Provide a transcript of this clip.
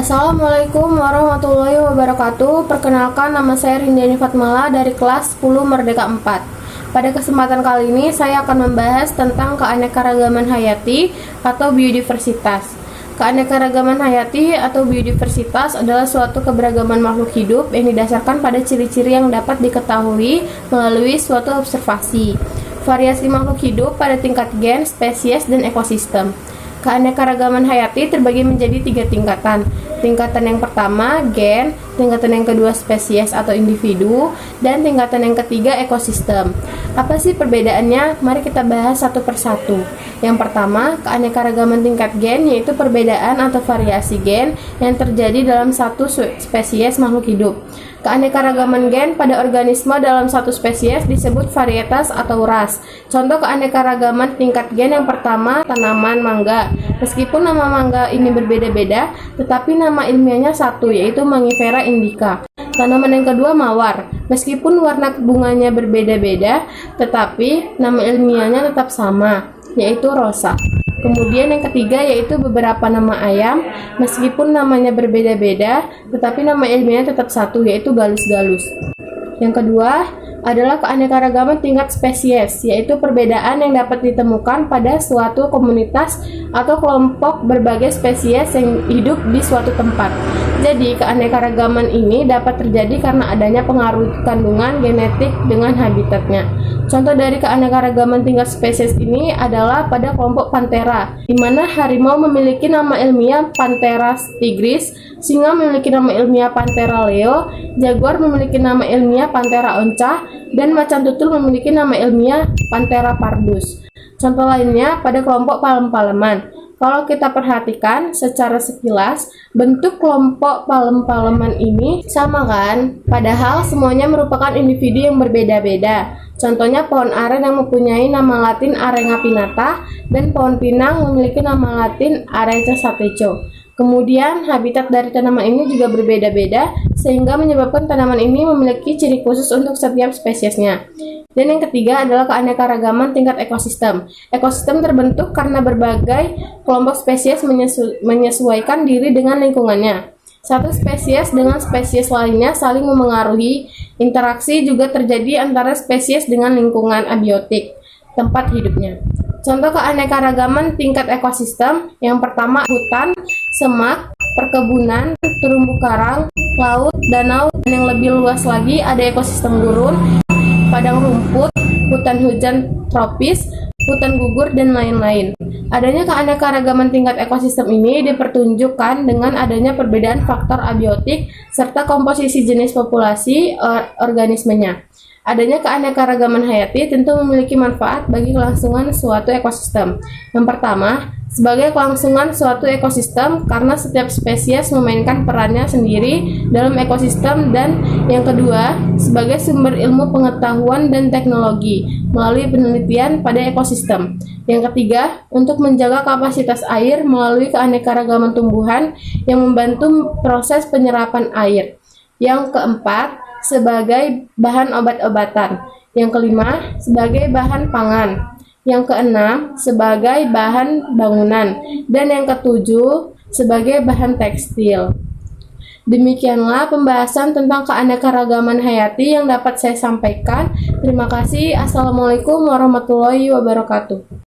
Assalamualaikum warahmatullahi wabarakatuh. Perkenalkan, nama saya Rindiani Fatmala dari kelas 10 Merdeka 4. Pada kesempatan kali ini saya akan membahas tentang keanekaragaman hayati atau biodiversitas. Keanekaragaman hayati atau biodiversitas adalah suatu keberagaman makhluk hidup yang didasarkan pada ciri-ciri yang dapat diketahui melalui suatu observasi. Variasi makhluk hidup pada tingkat gen, spesies, dan ekosistem. Keanekaragaman hayati terbagi menjadi 3 tingkatan. Tingkatan yang pertama, gen, tingkatan yang kedua, spesies atau individu, dan tingkatan yang ketiga, ekosistem. Apa sih perbedaannya? Mari kita bahas satu persatu. Yang pertama, keanekaragaman tingkat gen yaitu perbedaan atau variasi gen yang terjadi dalam satu spesies makhluk hidup. Keanekaragaman gen pada organisme dalam satu spesies disebut varietas atau ras. Contoh keanekaragaman tingkat gen yang pertama, tanaman mangga. Meskipun nama mangga ini berbeda-beda, tetapi nama ilmiahnya satu, yaitu Mangifera indica. Tanaman yang kedua, mawar. Meskipun warna bunganya berbeda-beda, tetapi nama ilmiahnya tetap sama, yaitu rosa. Kemudian yang ketiga yaitu beberapa nama ayam, meskipun namanya berbeda-beda, tetapi nama ilmiahnya tetap satu, yaitu galus-galus. Yang kedua adalah keanekaragaman tingkat spesies, yaitu perbedaan yang dapat ditemukan pada suatu komunitas atau kelompok berbagai spesies yang hidup di suatu tempat. Jadi, keanekaragaman ini dapat terjadi karena adanya pengaruh kandungan genetik dengan habitatnya. Contoh dari keanekaragaman tingkat spesies ini adalah pada kelompok Panthera, di mana harimau memiliki nama ilmiah Panthera tigris, singa memiliki nama ilmiah Panthera leo, jaguar memiliki nama ilmiah Panthera onca, dan macan tutul memiliki nama ilmiah Panthera pardus. Contoh lainnya pada kelompok palem-paleman. Kalau kita perhatikan secara sekilas, bentuk kelompok palem-paleman ini sama kan? Padahal semuanya merupakan individu yang berbeda-beda. Contohnya pohon aren yang mempunyai nama latin Arenga pinnata dan pohon pinang memiliki nama latin Areca satecho. Kemudian habitat dari tanaman ini juga berbeda-beda sehingga menyebabkan tanaman ini memiliki ciri khusus untuk setiap spesiesnya. Dan yang ketiga adalah keanekaragaman tingkat ekosistem. Ekosistem terbentuk karena berbagai kelompok spesies menyesuaikan diri dengan lingkungannya. Satu spesies dengan spesies lainnya saling memengaruhi. Interaksi juga terjadi antara spesies dengan lingkungan abiotik, tempat hidupnya. Contoh keanekaragaman tingkat ekosistem, yang pertama hutan, semak, perkebunan, terumbu karang, laut, danau, dan yang lebih luas lagi ada ekosistem gurun, padang rumput, hutan hujan tropis, hutan gugur, dan lain-lain. Adanya keanekaragaman tingkat ekosistem ini dipertunjukkan dengan adanya perbedaan faktor abiotik serta komposisi jenis populasi organismenya. Adanya keanekaragaman hayati tentu memiliki manfaat bagi kelangsungan suatu ekosistem. Yang pertama, sebagai kelangsungan suatu ekosistem karena setiap spesies memainkan perannya sendiri dalam ekosistem, dan yang kedua, sebagai sumber ilmu pengetahuan dan teknologi melalui penelitian pada ekosistem. Yang ketiga, untuk menjaga kapasitas air melalui keanekaragaman tumbuhan yang membantu proses penyerapan air. Yang keempat, sebagai bahan obat-obatan. Yang kelima, sebagai bahan pangan. Yang keenam, sebagai bahan bangunan. Dan yang ketujuh, sebagai bahan tekstil. Demikianlah pembahasan tentang keanekaragaman hayati yang dapat saya sampaikan. Terima kasih. Assalamualaikum warahmatullahi wabarakatuh.